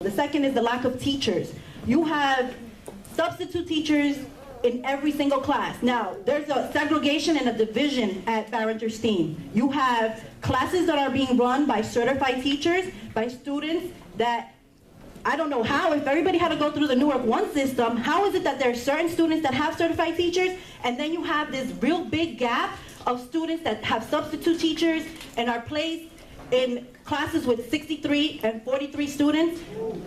The second is the lack of teachers. You have substitute teachers in every single class. Now, there's a segregation and a division at Barringer STEAM. You have classes that are being run by certified teachers, by students that, I don't know how, if everybody had to go through the Newark 1 system, how is it that there are certain students that have certified teachers, and then you have this real big gap of students that have substitute teachers and are placed in classes with 63 and 43 students?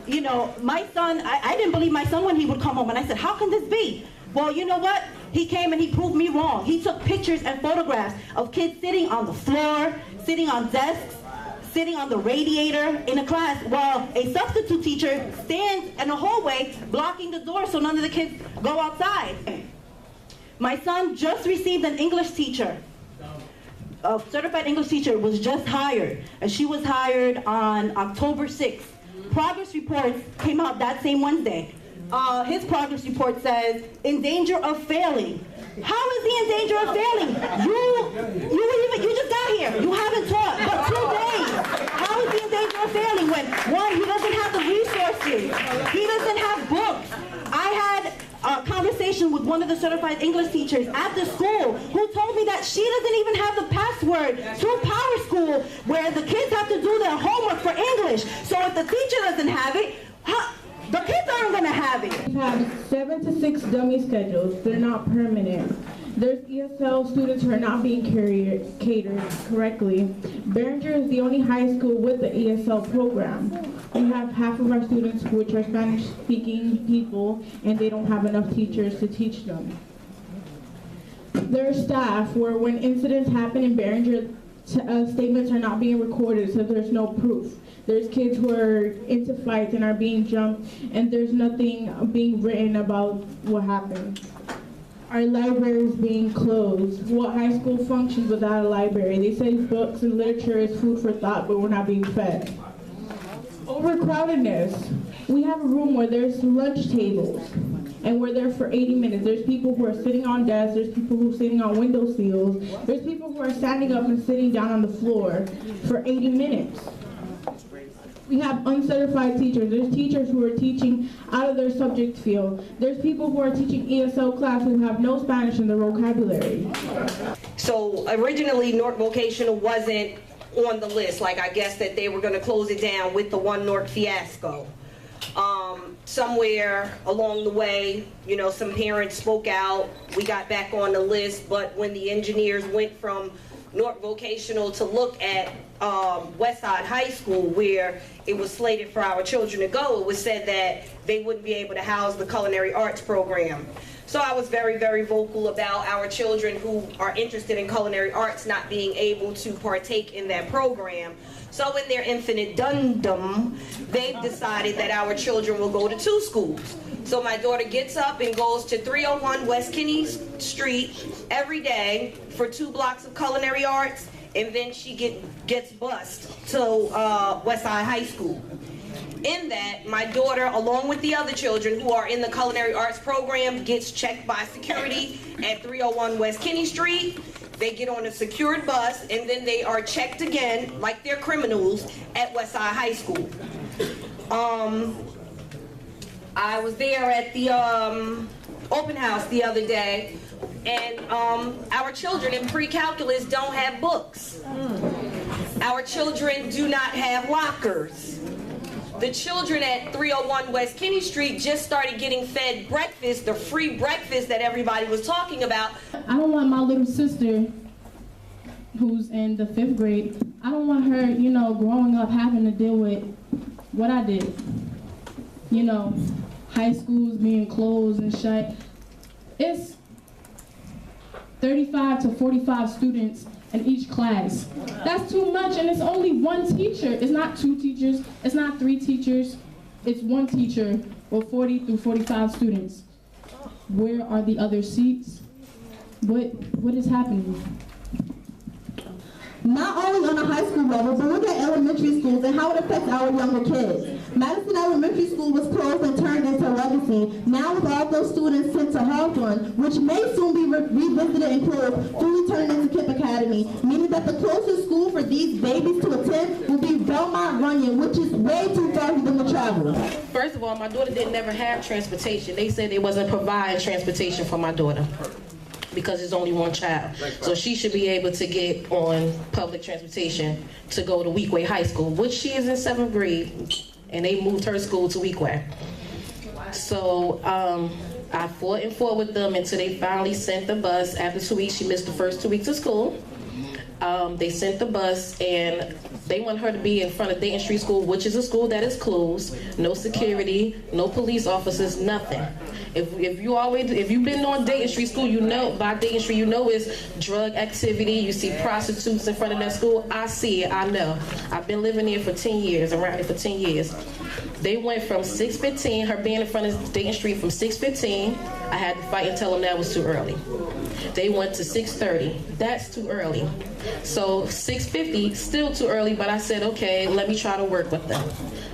You know, my son, I didn't believe my son when he would come home, and I said, how can this be? Well, you know what? He came and he proved me wrong. He took pictures and photographs of kids sitting on the floor, sitting on desks, sitting on the radiator in a class, while a substitute teacher stands in a hallway blocking the door so none of the kids go outside. My son just received an English teacher. A certified English teacher was just hired, and she was hired on October 6th. Progress reports came out that same Wednesday. His progress report says, in danger of failing. How is he in danger of failing? You just got here. You haven't taught but 2 days. How is he in danger of failing when, one, he doesn't have the resources. He doesn't have books. I had a conversation with one of the certified English teachers at the school who told me that she doesn't even have the password to Power School where the kids have to do their homework for English. So if the teacher doesn't have it, the kids aren't going to have it. We have 7 to 6 dummy schedules. They're not permanent. There's ESL students who are not being catered correctly. Barringer is the only high school with the ESL program. We have half of our students which are Spanish-speaking people, and they don't have enough teachers to teach them. There are staff where when incidents happen in Barringer, statements are not being recorded, so there's no proof. There's kids who are into fights and are being jumped, and there's nothing being written about what happened. Our library is being closed. What high school functions without a library? They say books and literature is food for thought, but we're not being fed. Overcrowdedness. We have a room where there's lunch tables, and we're there for 80 minutes. There's people who are sitting on desks, there's people who are sitting on window sills, there's people who are standing up and sitting down on the floor for 80 minutes. We have uncertified teachers. There's teachers who are teaching out of their subject field. There's people who are teaching ESL class who have no Spanish in their vocabulary. So originally Newark Vocational wasn't on the list. Like, I guess that they were going to close it down with the One Newark fiasco. Somewhere along the way, you know, some parents spoke out. We got back on the list, but when the engineers went from Newark Vocational to look at Westside High School, where it was slated for our children to go, it was said that they wouldn't be able to house the culinary arts program. So I was very, very vocal about our children who are interested in culinary arts not being able to partake in that program. So in their infinite dum-dum, they've decided that our children will go to 2 schools. So my daughter gets up and goes to 301 West Kinney Street every day for 2 blocks of culinary arts, and then she gets bused to Westside High School. In that, my daughter, along with the other children who are in the culinary arts program, gets checked by security at 301 West Kinney Street. They get on a secured bus, and then they are checked again, like they're criminals, at Westside High School. I was there at the open house the other day, and our children in pre-calculus don't have books. Our children do not have lockers. The children at 301 West Kinney Street just started getting fed breakfast, the free breakfast that everybody was talking about. I don't want my little sister, who's in the 5th grade, I don't want her, you know, growing up having to deal with what I did. You know, high schools being closed and shut. It's 35 to 45 students in each class. That's too much, and it's only 1 teacher. It's not 2 teachers, it's not 3 teachers, it's 1 teacher with 40 through 45 students. Where are the other seats? What is happening? Not only on a high school level, but look at elementary schools and how it affects our younger kids. Madison Elementary School was closed and turned into Legacy. Now with all those students sent to Hawthorne, which may soon be revisited and closed, fully turned into Kip Academy, meaning that the closest school for these babies to attend will be Belmont Runyon, which is way too far for them to travel. travel? First of all, my daughter didn't never have transportation. They said they wasn't providing transportation for my daughter because there's only one child. So she should be able to get on public transportation to go to Weequay High School, which she is in 7th grade, and they moved her school to Weequay. So I fought and fought with them until they finally sent the bus. After 2 weeks, she missed the first 2 weeks of school. They sent the bus, and they want her to be in front of Dayton Street School, which is a school that is closed, no security, no police officers, nothing. If you've been on Dayton Street School, you know, by Dayton Street, you know it's drug activity. You see prostitutes in front of that school. I see it, I know. I've been living there for 10 years, around here for 10 years. They went from 6:15, her being in front of Dayton Street from 6:15. I had to fight and tell them that was too early. They went to 6:30. That's too early. So 6:50, still too early, but I said, okay, let me try to work with them.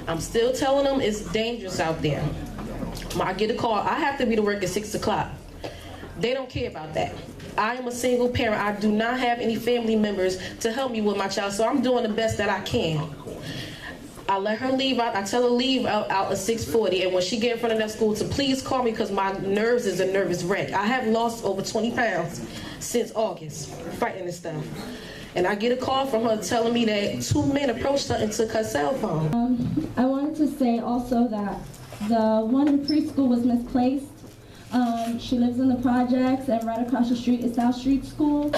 I'm still telling them it's dangerous out there. I get a call, I have to be to work at 6 o'clock. They don't care about that. I am a single parent. I do not have any family members to help me with my child, so I'm doing the best that I can. I let her leave out. I tell her leave out at 6:40, and when she get in front of that school to please call me because my nerves is a nervous wreck. I have lost over 20 pounds since August fighting this stuff. And I get a call from her telling me that 2 men approached her and took her cell phone. I wanted to say also that the one in preschool was misplaced. She lives in the projects, and right across the street is South Street School.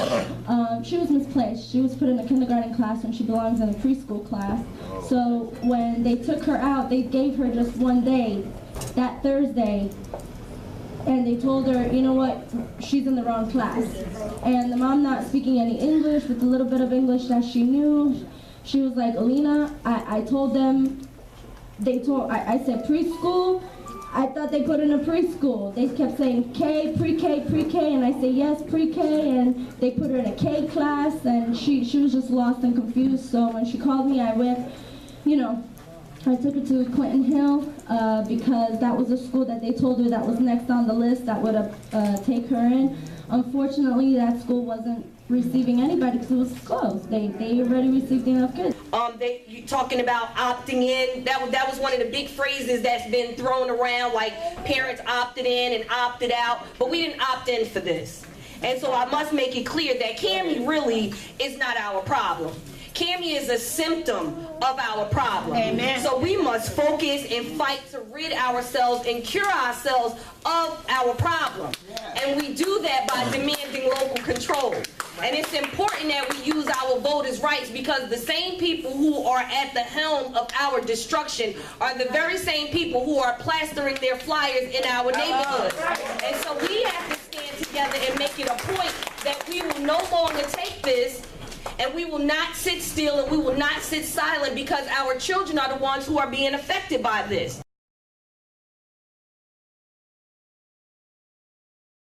She was misplaced. She was put in a kindergarten class when she belongs in a preschool class. So when they took her out, they gave her just one day, that Thursday, and they told her, you know what, she's in the wrong class. And the mom, not speaking any English, with the little bit of English that she knew, she was like, Alina, I told them, I said preschool. I thought they put in a preschool. They kept saying K, pre-K, pre-K, and I say yes, pre-K, and they put her in a K class, and she was just lost and confused. So when she called me, I went, I took her to Clinton Hill because that was a school that they told her that was next on the list that would take her in. Unfortunately, that school wasn't receiving anybody because it was closed. They already received enough kids. You talking about opting in? That was one of the big phrases that's been thrown around, like parents opted in and opted out, but we didn't opt in for this. And so I must make it clear that Cammie really is not our problem. Cammie is a symptom of our problem. Amen. So we must focus and fight to rid ourselves and cure ourselves of our problem. And we do that by demanding local control. And it's important that we use our voters' rights because the same people who are at the helm of our destruction are the very same people who are plastering their flyers in our neighborhoods. And so we have to stand together and make it a point that we will no longer take this, and we will not sit still, and we will not sit silent because our children are the ones who are being affected by this.